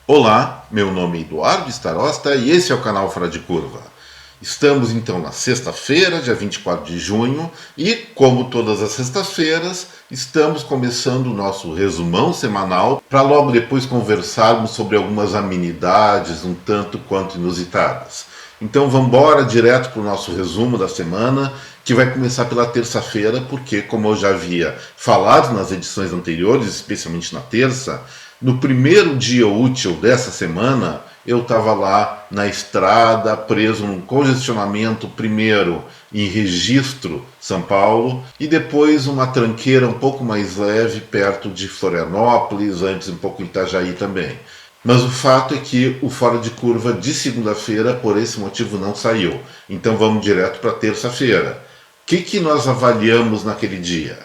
Olá, meu nome é Eduardo Starosta e esse é o canal Fora de Curva. Estamos então na sexta-feira, dia 24 de junho, e como todas as sextas-feiras, estamos começando o nosso resumão semanal para logo depois conversarmos sobre algumas amenidades um tanto quanto inusitadas. Então vamos embora direto para o nosso resumo da semana, que vai começar pela terça-feira, porque, como eu já havia falado nas edições anteriores, especialmente na terça, no primeiro dia útil dessa semana, eu estava lá na estrada, preso num congestionamento, primeiro em Registro, São Paulo, e depois uma tranqueira um pouco mais leve perto de Florianópolis, antes um pouco em Itajaí também. Mas o fato é que o Fora de Curva de segunda-feira, por esse motivo, não saiu. Então vamos direto para terça-feira. O que nós avaliamos naquele dia?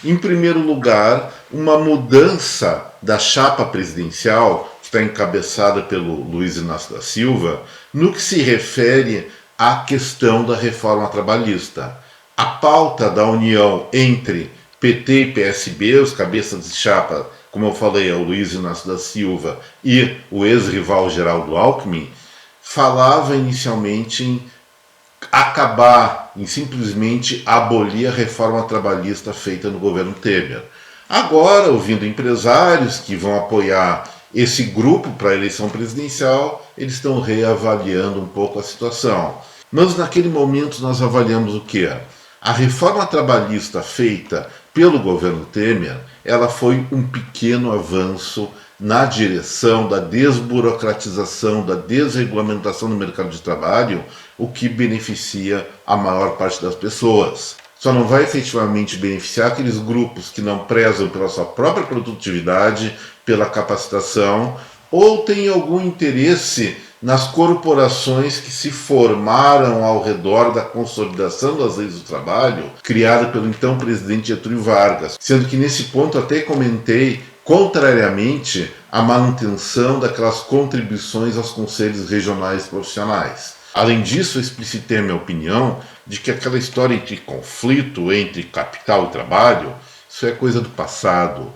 Em primeiro lugar, uma mudança da chapa presidencial, que está encabeçada pelo Luiz Inácio da Silva, no que se refere à questão da reforma trabalhista. A pauta da união entre PT e PSB, os cabeças de chapa, como eu falei, é o Luiz Inácio da Silva e o ex-rival Geraldo Alckmin, falava inicialmente em acabar, em simplesmente abolir a reforma trabalhista feita no governo Temer. Agora, ouvindo empresários que vão apoiar esse grupo para a eleição presidencial, eles estão reavaliando um pouco a situação. Mas naquele momento nós avaliamos o quê? A reforma trabalhista feita pelo governo Temer, ela foi um pequeno avanço na direção da desburocratização, da desregulamentação do mercado de trabalho, o que beneficia a maior parte das pessoas. Só não vai efetivamente beneficiar aqueles grupos que não prezam pela sua própria produtividade, pela capacitação, ou têm algum interesse nas corporações que se formaram ao redor da consolidação das leis do trabalho, criada pelo então presidente Getúlio Vargas. Sendo que nesse ponto até comentei, contrariamente à manutenção daquelas contribuições aos conselhos regionais profissionais. Além disso, eu explicitei a minha opinião de que aquela história de conflito entre capital e trabalho, isso é coisa do passado.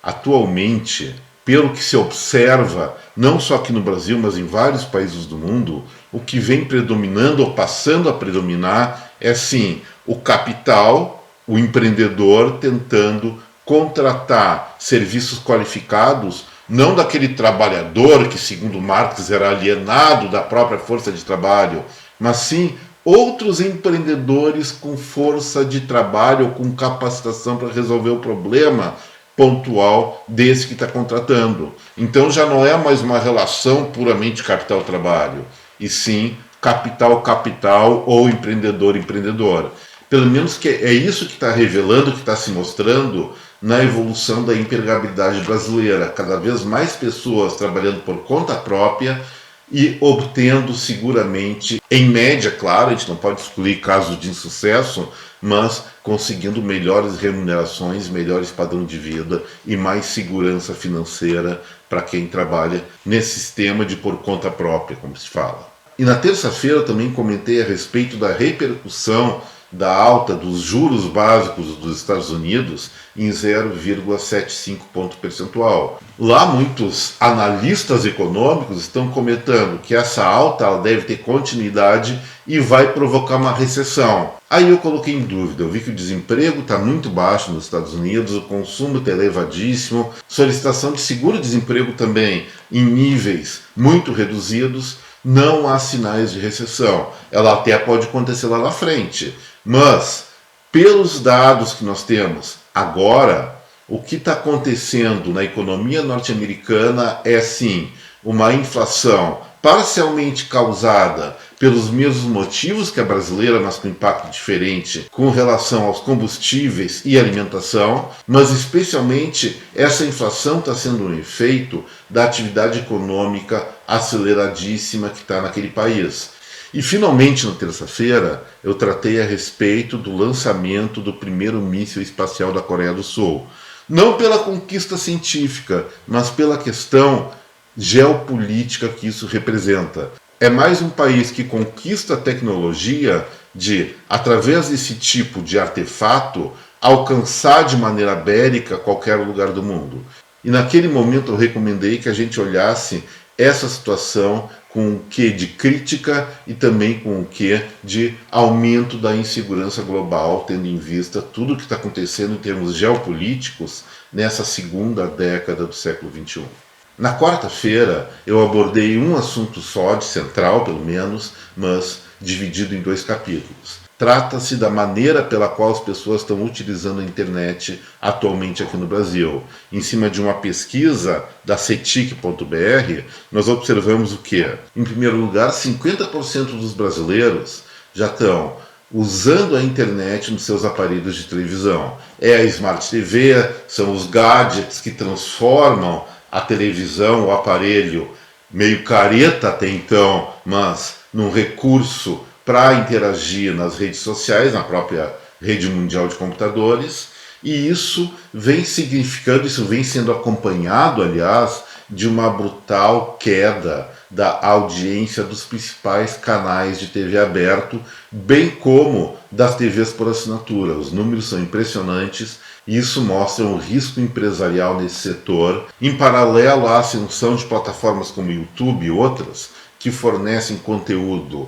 Atualmente, pelo que se observa, não só aqui no Brasil, mas em vários países do mundo, o que vem predominando ou passando a predominar é sim o capital, o empreendedor tentando contratar serviços qualificados, não daquele trabalhador que, segundo Marx, era alienado da própria força de trabalho, mas sim outros empreendedores com força de trabalho ou com capacitação para resolver o problema pontual desse que está contratando. Então já não é mais uma relação puramente capital-trabalho, e sim capital-capital ou empreendedor-empreendedor. Pelo menos que é isso que está revelando, que está se mostrando na evolução da empregabilidade brasileira. Cada vez mais pessoas trabalhando por conta própria e obtendo seguramente, em média, claro, a gente não pode excluir casos de insucesso, mas conseguindo melhores remunerações, melhores padrão de vida e mais segurança financeira para quem trabalha nesse sistema de por conta própria, como se fala. E na terça-feira eu também comentei a respeito da repercussão da alta dos juros básicos dos Estados Unidos em 0,75 ponto percentual. Lá muitos analistas econômicos estão comentando que essa alta ela deve ter continuidade e vai provocar uma recessão. Aí eu coloquei em dúvida, eu vi que o desemprego está muito baixo nos Estados Unidos, o consumo está elevadíssimo, solicitação de seguro-desemprego também em níveis muito reduzidos, não há sinais de recessão. Ela até pode acontecer lá na frente, mas pelos dados que nós temos agora, o que está acontecendo na economia norte-americana é sim uma inflação parcialmente causada pelos mesmos motivos que a brasileira, mas com impacto diferente com relação aos combustíveis e alimentação, mas especialmente essa inflação está sendo um efeito da atividade econômica aceleradíssima que está naquele país. E finalmente, na terça-feira, eu tratei a respeito do lançamento do primeiro míssil espacial da Coreia do Sul. Não pela conquista científica, mas pela questão geopolítica que isso representa. É mais um país que conquista a tecnologia de, através desse tipo de artefato, alcançar de maneira bélica qualquer lugar do mundo. E naquele momento eu recomendei que a gente olhasse essa situação com o quê de crítica e também com o quê de aumento da insegurança global, tendo em vista tudo o que está acontecendo em termos geopolíticos nessa segunda década do século XXI. Na quarta-feira eu abordei um assunto só, de central pelo menos, mas dividido em 2 capítulos. Trata-se da maneira pela qual as pessoas estão utilizando a internet atualmente aqui no Brasil. Em cima de uma pesquisa da cetic.br, nós observamos o quê? Em primeiro lugar, 50% dos brasileiros já estão usando a internet nos seus aparelhos de televisão. É a Smart TV, são os gadgets que transformam a televisão, o aparelho, meio careta até então, mas num recurso para interagir nas redes sociais, na própria rede mundial de computadores, e isso vem significando, isso vem sendo acompanhado, aliás, de uma brutal queda da audiência dos principais canais de TV aberto, bem como das TVs por assinatura. Os números são impressionantes e isso mostra um risco empresarial nesse setor, em paralelo à ascensão de plataformas como YouTube e outras, que fornecem conteúdo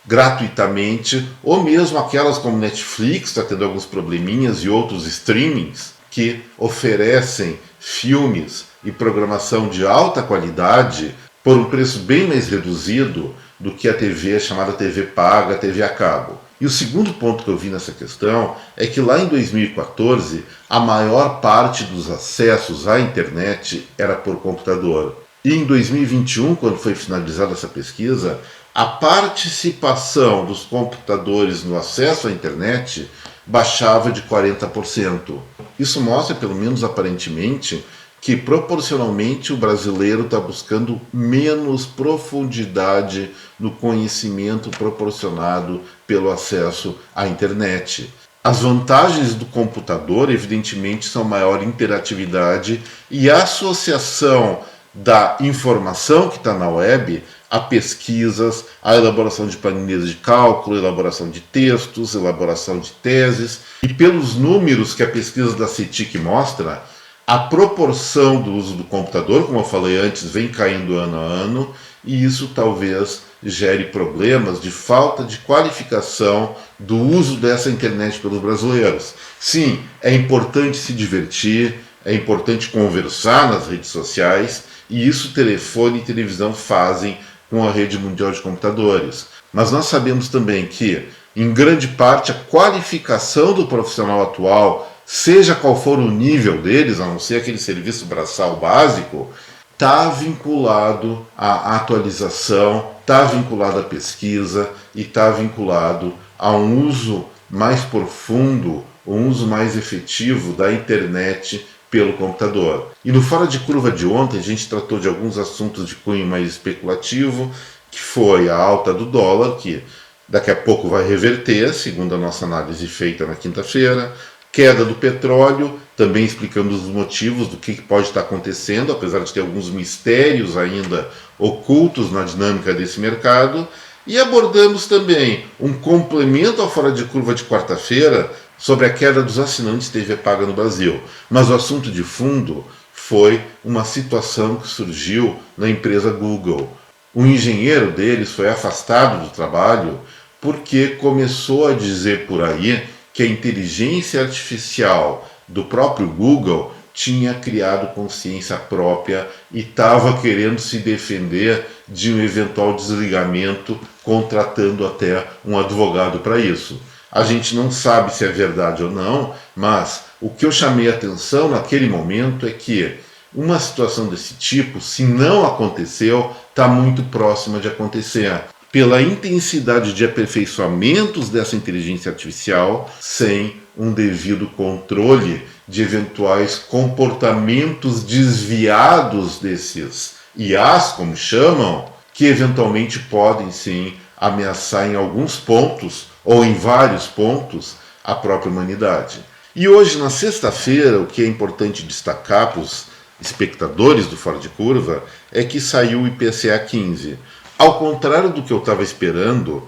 gratuitamente, ou mesmo aquelas como Netflix, está tendo alguns probleminhas, e outros streamings que oferecem filmes e programação de alta qualidade por um preço bem mais reduzido do que a TV chamada TV paga, TV a cabo. E o segundo ponto que eu vi nessa questão é que lá em 2014 a maior parte dos acessos à internet era por computador. E em 2021, quando foi finalizada essa pesquisa, a participação dos computadores no acesso à internet baixava de 40%. Isso mostra, pelo menos aparentemente, que proporcionalmente o brasileiro está buscando menos profundidade no conhecimento proporcionado pelo acesso à internet. As vantagens do computador, evidentemente, são maior interatividade e associação da informação que está na web a pesquisas, a elaboração de planilhas de cálculo, elaboração de textos, elaboração de teses. E pelos números que a pesquisa da CETIC mostra, a proporção do uso do computador, como eu falei antes, vem caindo ano a ano, e isso talvez gere problemas de falta de qualificação do uso dessa internet pelos brasileiros. Sim, é importante se divertir, é importante conversar nas redes sociais, e isso telefone e televisão fazem com a rede mundial de computadores. Mas nós sabemos também que, em grande parte, a qualificação do profissional atual, seja qual for o nível deles, a não ser aquele serviço braçal básico, está vinculado à atualização, está vinculado à pesquisa e está vinculado a um uso mais profundo, um uso mais efetivo da internet pelo computador. E no Fora de Curva de ontem a gente tratou de alguns assuntos de cunho mais especulativo, que foi a alta do dólar, que daqui a pouco vai reverter, segundo a nossa análise feita na quinta-feira, queda do petróleo, também explicando os motivos do que pode estar acontecendo, apesar de ter alguns mistérios ainda ocultos na dinâmica desse mercado, e abordamos também um complemento ao Fora de Curva de quarta-feira sobre a queda dos assinantes TV paga no Brasil. Mas o assunto de fundo foi uma situação que surgiu na empresa Google. Um engenheiro deles foi afastado do trabalho porque começou a dizer por aí que a inteligência artificial do próprio Google tinha criado consciência própria e estava querendo se defender de um eventual desligamento, contratando até um advogado para isso. A gente não sabe se é verdade ou não, mas o que eu chamei a atenção naquele momento é que uma situação desse tipo, se não aconteceu, está muito próxima de acontecer, pela intensidade de aperfeiçoamentos dessa inteligência artificial, sem um devido controle de eventuais comportamentos desviados desses IAs, como chamam, que eventualmente podem sim ameaçar em alguns pontos, ou em vários pontos, a própria humanidade. E hoje, na sexta-feira, o que é importante destacar para os espectadores do Fora de Curva é que saiu o IPCA 15. Ao contrário do que eu estava esperando,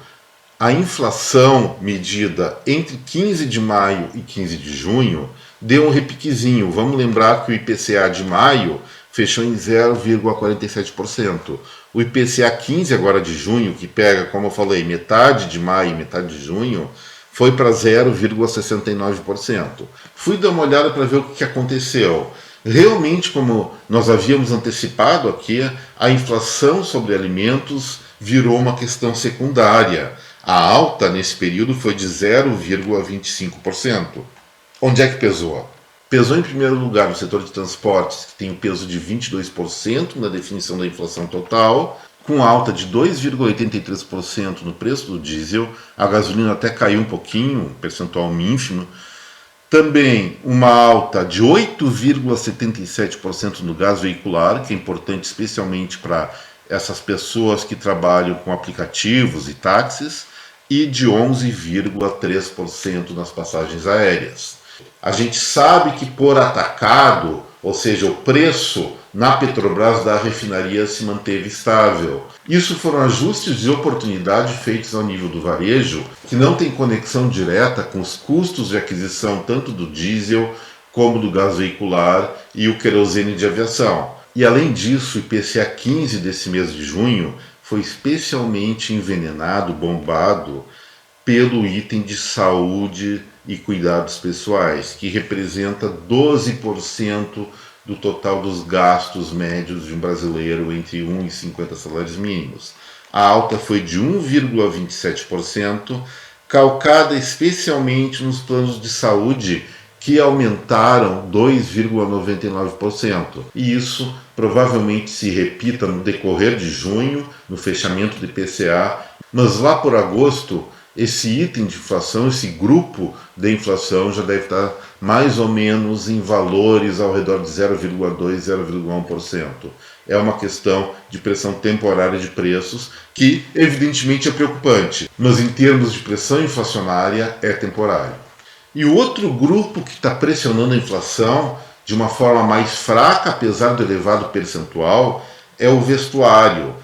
a inflação medida entre 15 de maio e 15 de junho deu um repiquezinho. Vamos lembrar que o IPCA de maio fechou em 0,47%. O IPCA 15 agora de junho, que pega, como eu falei, metade de maio e metade de junho, foi para 0,69%. Fui dar uma olhada para ver o que aconteceu. Realmente, como nós havíamos antecipado aqui, a inflação sobre alimentos virou uma questão secundária. A alta nesse período foi de 0,25%. Onde é que pesou? Pesou em primeiro lugar no setor de transportes, que tem um peso de 22% na definição da inflação total, com alta de 2,83% no preço do diesel. A gasolina até caiu um pouquinho, um percentual ínfimo. Também uma alta de 8,77% no gás veicular, que é importante especialmente para essas pessoas que trabalham com aplicativos e táxis, e de 11,3% nas passagens aéreas. A gente sabe que por atacado, ou seja, o preço na Petrobras da refinaria se manteve estável. Isso foram ajustes de oportunidade feitos ao nível do varejo, que não tem conexão direta com os custos de aquisição tanto do diesel como do gás veicular e o querosene de aviação. E além disso, o IPCA 15 desse mês de junho foi especialmente envenenado, bombado, pelo item de saúde e cuidados pessoais, que representa 12% do total dos gastos médios de um brasileiro entre 1 e 50 salários mínimos. A alta foi de 1,27%, calcada especialmente nos planos de saúde, que aumentaram 2,99%. E isso provavelmente se repita no decorrer de junho, no fechamento do IPCA, mas lá por agosto, esse item de inflação, esse grupo de inflação já deve estar mais ou menos em valores ao redor de 0,2%, 0,1%. É uma questão de pressão temporária de preços que evidentemente é preocupante, mas em termos de pressão inflacionária é temporário. E o outro grupo que está pressionando a inflação de uma forma mais fraca, apesar do elevado percentual, é o vestuário.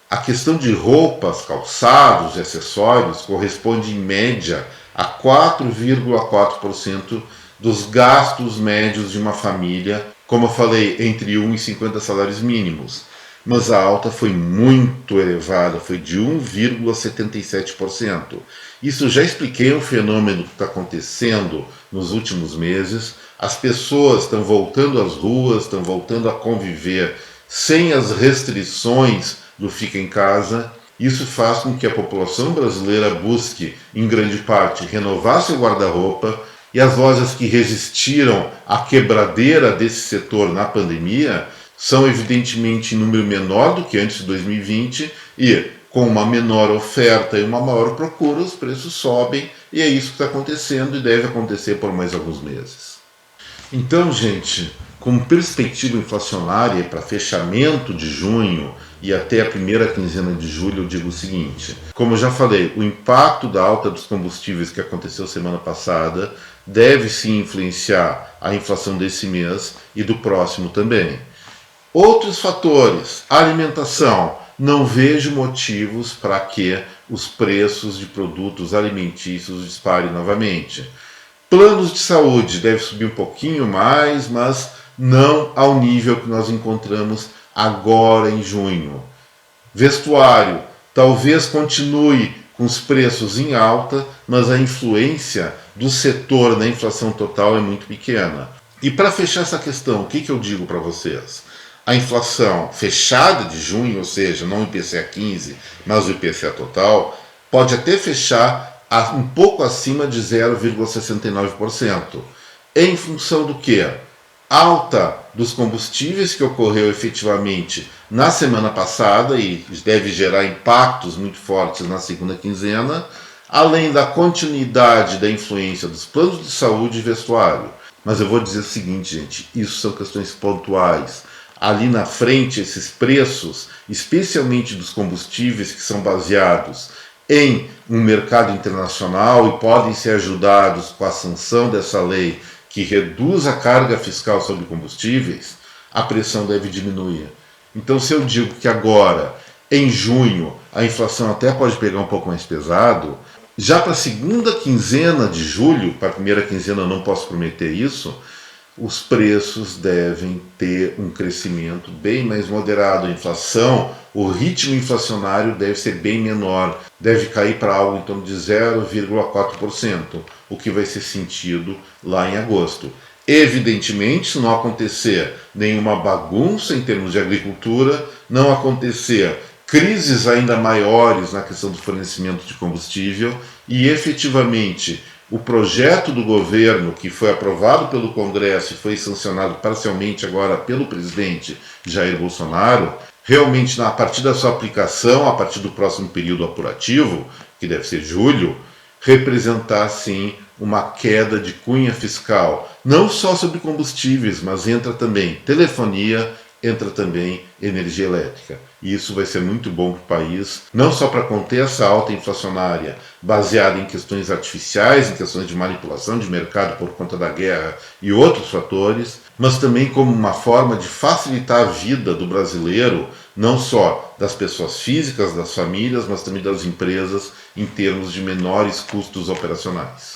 A questão de roupas, calçados e acessórios corresponde em média a 4,4% dos gastos médios de uma família, como eu falei, entre 1 e 50 salários mínimos. Mas a alta foi muito elevada, foi de 1,77%. Isso já expliquei um fenômeno que está acontecendo nos últimos meses. As pessoas estão voltando às ruas, estão voltando a conviver sem as restrições do fica em casa. Isso faz com que a população brasileira busque, em grande parte, renovar seu guarda-roupa, e as lojas que resistiram à quebradeira desse setor na pandemia são evidentemente em número menor do que antes de 2020 e com uma menor oferta e uma maior procura, os preços sobem, e é isso que está acontecendo e deve acontecer por mais alguns meses. Então, gente, com perspectiva inflacionária para fechamento de junho e até a primeira quinzena de julho, eu digo o seguinte: como eu já falei, o impacto da alta dos combustíveis que aconteceu semana passada deve sim influenciar a inflação desse mês e do próximo também. Outros fatores, alimentação. Não vejo motivos para que os preços de produtos alimentícios disparem novamente. Planos de saúde deve subir um pouquinho mais, mas não ao nível que nós encontramos agora em junho. Vestuário talvez continue com os preços em alta, mas a influência do setor na inflação total é muito pequena. E para fechar essa questão, o que eu digo para vocês? A inflação fechada de junho, ou seja, não o IPCA 15, mas o IPCA total, pode até fechar um pouco acima de 0,69%. Em função do que? Alta dos combustíveis que ocorreu efetivamente na semana passada e deve gerar impactos muito fortes na segunda quinzena, além da continuidade da influência dos planos de saúde e vestuário. Mas eu vou dizer o seguinte, gente, isso são questões pontuais. Ali na frente, esses preços, especialmente dos combustíveis que são baseados em um mercado internacional e podem ser ajudados com a sanção dessa lei que reduz a carga fiscal sobre combustíveis, a pressão deve diminuir. Então, se eu digo que agora, em junho, a inflação até pode pegar um pouco mais pesado, Já para a segunda quinzena de julho, para a primeira quinzena eu não posso prometer isso, os preços devem ter um crescimento bem mais moderado. A inflação, o ritmo inflacionário deve ser bem menor, deve cair para algo em torno de 0,4%, o que vai ser sentido lá em agosto. Evidentemente, se não acontecer nenhuma bagunça em termos de agricultura, não acontecer crises ainda maiores na questão do fornecimento de combustível e efetivamente o projeto do governo que foi aprovado pelo Congresso e foi sancionado parcialmente agora pelo presidente Jair Bolsonaro, realmente a partir da sua aplicação, a partir do próximo período apurativo, que deve ser julho, representar sim uma queda de cunha fiscal, não só sobre combustíveis, mas entra também telefonia, entra também energia elétrica. E isso vai ser muito bom para o país, não só para conter essa alta inflacionária baseada em questões artificiais, em questões de manipulação de mercado por conta da guerra e outros fatores, mas também como uma forma de facilitar a vida do brasileiro, não só das pessoas físicas, das famílias, mas também das empresas, em termos de menores custos operacionais.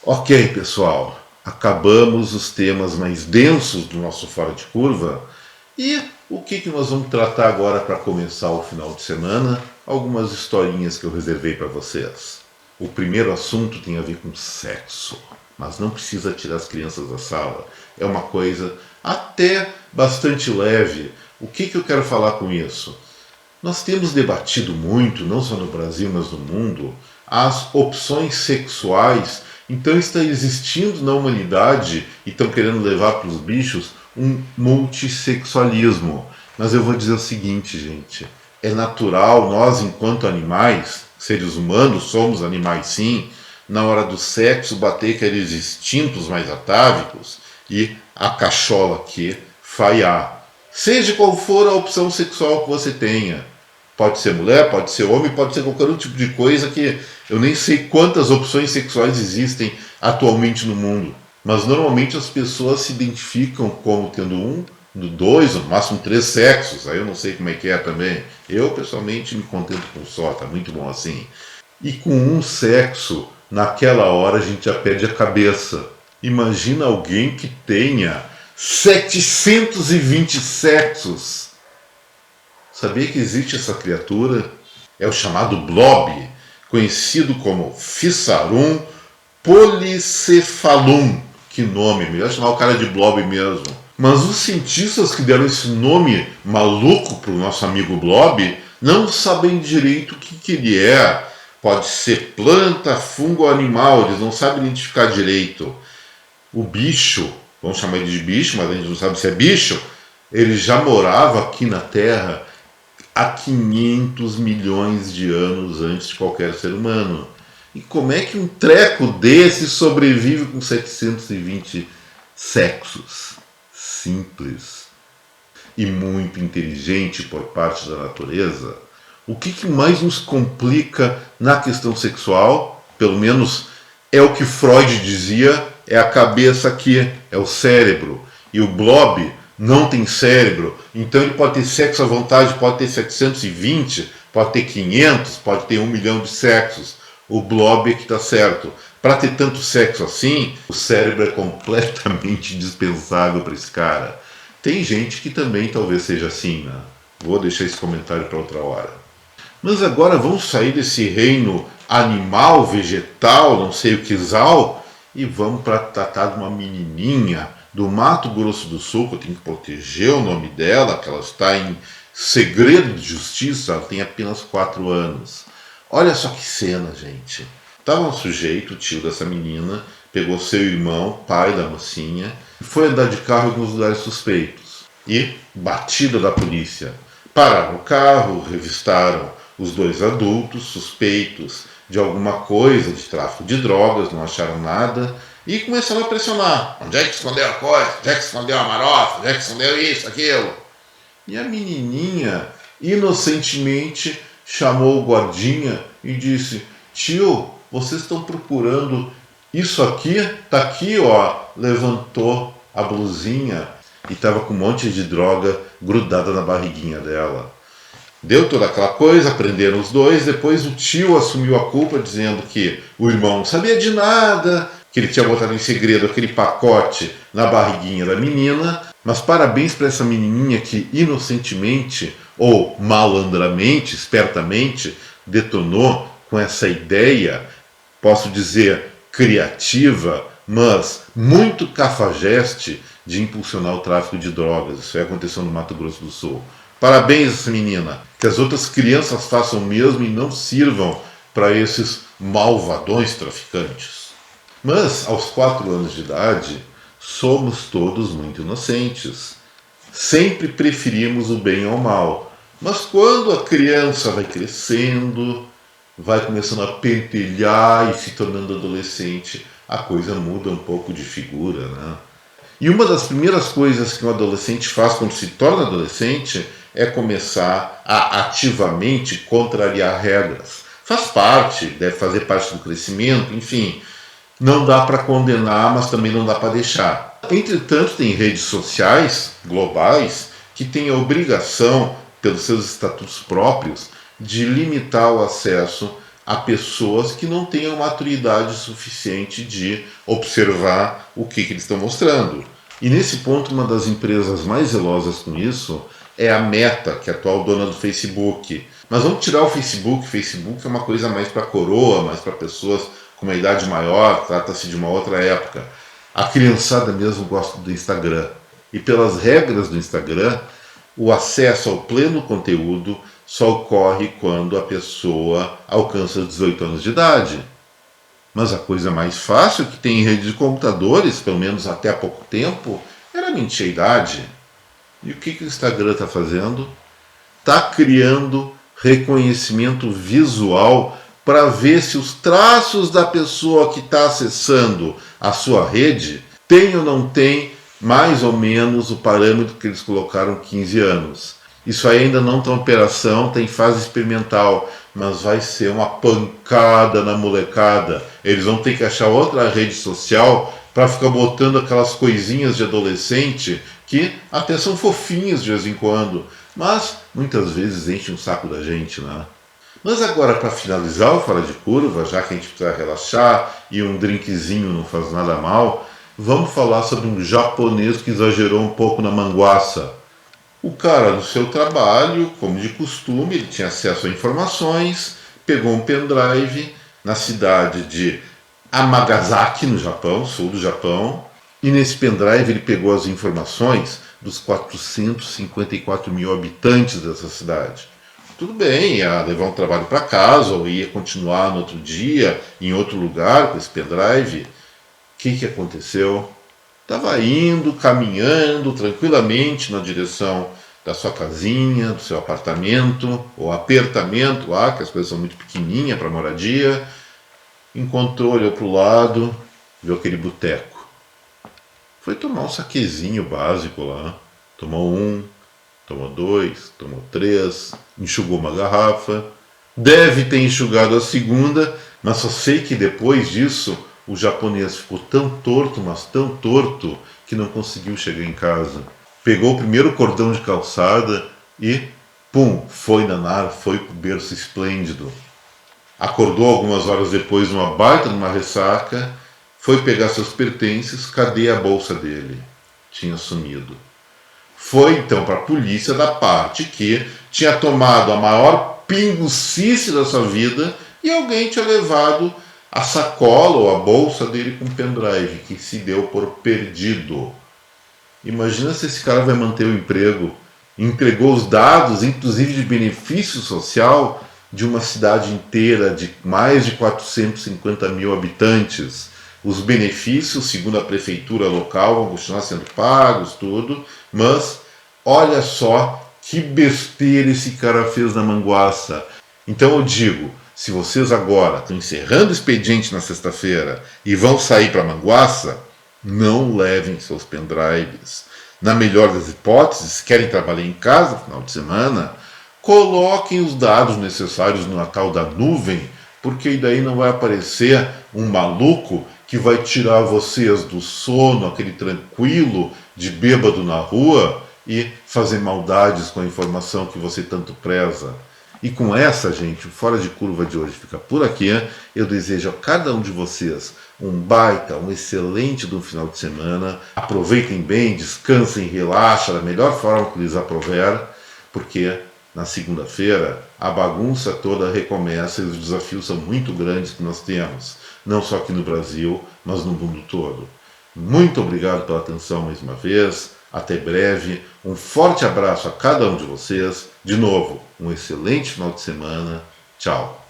Ok, pessoal, acabamos os temas mais densos do nosso Fora de Curva e o que nós vamos tratar agora para começar o final de semana? Algumas historinhas que eu reservei para vocês. O primeiro assunto tem a ver com sexo, mas não precisa tirar as crianças da sala. É uma coisa até bastante leve. O que eu quero falar com isso? Nós temos debatido muito, não só no Brasil, mas no mundo, as opções sexuais. Então está existindo na humanidade, e estão querendo levar para os bichos, um multissexualismo. Mas eu vou dizer o seguinte, gente, é natural, nós enquanto animais, seres humanos, somos animais sim, na hora do sexo bater aqueles instintos mais atávicos e a cachola que falhar. Seja qual for a opção sexual que você tenha. Pode ser mulher, pode ser homem, pode ser qualquer outro tipo de coisa que eu nem sei quantas opções sexuais existem atualmente no mundo. Mas normalmente as pessoas se identificam como tendo um, dois, no máximo 3 sexos. Aí eu não sei como é que é também. Eu pessoalmente me contento com só, tá muito bom assim. E com um sexo, naquela hora a gente já perde a cabeça. Imagina alguém que tenha 720 sexos. Sabia que existe essa criatura? É o chamado blob, conhecido como Physarum polycephalum. Que nome, melhor chamar o cara de blob mesmo. Mas os cientistas que deram esse nome maluco para o nosso amigo blob não sabem direito o que ele é. Pode ser planta, fungo ou animal, eles não sabem identificar direito. O bicho, vamos chamar ele de bicho, mas a gente não sabe se é bicho, ele já morava aqui na Terra há 500 milhões de anos antes de qualquer ser humano. E como é que um treco desse sobrevive com 720 sexos? Simples e muito inteligente por parte da natureza. O que mais nos complica na questão sexual, pelo menos é o que Freud dizia, é a cabeça aqui, é o cérebro. E o blob não tem cérebro, então ele pode ter sexo à vontade, pode ter 720, pode ter 500, pode ter 1 milhão de sexos. O blob é que está certo. Para ter tanto sexo assim, o cérebro é completamente indispensável para esse cara. Tem gente que também talvez seja assim, né? Vou deixar esse comentário para outra hora. Mas agora vamos sair desse reino animal, vegetal, não sei o que zal, e vamos para tratar de uma menininha do Mato Grosso do Sul, que eu tenho que proteger o nome dela, que ela está em segredo de justiça, ela tem apenas 4 anos. Olha só que cena, gente. Estava um sujeito, o tio dessa menina, pegou seu irmão, pai da mocinha, e foi andar de carro em alguns lugares suspeitos. E, batida da polícia, pararam o carro, revistaram os 2 adultos suspeitos de alguma coisa, de tráfico de drogas, não acharam nada, e começaram a pressionar. Onde é que escondeu a coisa? Onde é que escondeu a marofa? Onde é que escondeu isso, aquilo? E a menininha, inocentemente, chamou o guardinha e disse: tio, vocês estão procurando isso aqui? Tá aqui, ó. Levantou a blusinha e estava com um monte de droga grudada na barriguinha dela. Deu toda aquela coisa, aprenderam os dois, depois o tio assumiu a culpa dizendo que o irmão não sabia de nada, que ele tinha botado em segredo aquele pacote na barriguinha da menina, mas parabéns para essa menininha que inocentemente ou malandramente, espertamente, detonou com essa ideia, posso dizer, criativa, mas muito cafajeste de impulsionar o tráfico de drogas. Isso aí aconteceu no Mato Grosso do Sul. Parabéns essa menina. Que as outras crianças façam o mesmo e não sirvam para esses malvadões traficantes. Mas, aos 4 anos de idade, somos todos muito inocentes. Sempre preferimos o bem ao mal. Mas quando a criança vai crescendo, vai começando a pentelhar e se tornando adolescente, a coisa muda um pouco de figura, né? E uma das primeiras coisas que um adolescente faz quando se torna adolescente é começar a ativamente contrariar regras. Faz parte, deve fazer parte do crescimento, enfim. Não dá para condenar, mas também não dá para deixar. Entretanto, tem redes sociais globais que têm a obrigação, pelos seus estatutos próprios, de limitar o acesso a pessoas que não tenham maturidade suficiente de observar o que eles estão mostrando. E nesse ponto, uma das empresas mais zelosas com isso é a Meta, que é a atual dona do Facebook. Mas vamos tirar o Facebook. O Facebook é uma coisa mais para coroa, mais para pessoas com uma idade maior, trata-se de uma outra época. A criançada mesmo gosta do Instagram. E pelas regras do Instagram, o acesso ao pleno conteúdo só ocorre quando a pessoa alcança os 18 anos de idade. Mas a coisa mais fácil que tem em rede de computadores, pelo menos até há pouco tempo, era mentir a idade. E o que o Instagram está fazendo? Está criando reconhecimento visual para ver se os traços da pessoa que está acessando a sua rede tem ou não tem mais ou menos o parâmetro que eles colocaram 15 anos. Isso ainda não está em operação, está em fase experimental, mas vai ser uma pancada na molecada. Eles vão ter que achar outra rede social para ficar botando aquelas coisinhas de adolescente que até são fofinhas de vez em quando, mas muitas vezes enchem o saco da gente, né? Mas agora, para finalizar o Fora de Curva, já que a gente precisa relaxar e um drinkzinho não faz nada mal, vamos falar sobre um japonês que exagerou um pouco na manguaça. O cara, no seu trabalho, como de costume, ele tinha acesso a informações, pegou um pendrive na cidade de Amagasaki, no Japão, sul do Japão, e nesse pendrive ele pegou as informações dos 454 mil habitantes dessa cidade. Tudo bem, ia levar um trabalho para casa, ou ia continuar no outro dia, em outro lugar, com esse pendrive. O que aconteceu? Estava indo, caminhando tranquilamente na direção da sua casinha, do seu apartamento, ou apertamento lá, que as coisas são muito pequenininhas para moradia. Encontrou, olhou para o lado, viu aquele boteco. Foi tomar um saquezinho básico lá. Tomou um, tomou 2, tomou 3, enxugou uma garrafa. Deve ter enxugado a segunda, mas só sei que depois disso o japonês ficou tão torto, mas tão torto, que não conseguiu chegar em casa. Pegou o primeiro cordão de calçada e, pum, foi nanar, foi pro berço esplêndido. Acordou algumas horas depois numa baita numa ressaca, foi pegar seus pertences, cadê a bolsa dele? Tinha sumido. Foi então para a polícia da parte que tinha tomado a maior pingucice da sua vida e alguém tinha levado a sacola ou a bolsa dele com pendrive, que se deu por perdido. Imagina se esse cara vai manter o emprego. Entregou os dados, inclusive de benefício social, de uma cidade inteira de mais de 450 mil habitantes. Os benefícios, segundo a prefeitura local, vão continuar sendo pagos, tudo, mas olha só que besteira esse cara fez na manguaça. Então eu digo, se vocês agora estão encerrando o expediente na sexta-feira e vão sair para Manguaça, não levem seus pendrives. Na melhor das hipóteses, querem trabalhar em casa no final de semana, coloquem os dados necessários no tal da nuvem, porque daí não vai aparecer um maluco que vai tirar vocês do sono, aquele tranquilo de bêbado na rua, e fazer maldades com a informação que você tanto preza. E com essa, gente, o Fora de Curva de hoje fica por aqui. Eu desejo a cada um de vocês um baita, um excelente do final de semana. Aproveitem bem, descansem, relaxem da melhor forma que lhes aprover, porque na segunda-feira a bagunça toda recomeça e os desafios são muito grandes que nós temos, não só aqui no Brasil, mas no mundo todo. Muito obrigado pela atenção mais uma vez. Até breve. Um forte abraço a cada um de vocês. De novo, um excelente final de semana. Tchau.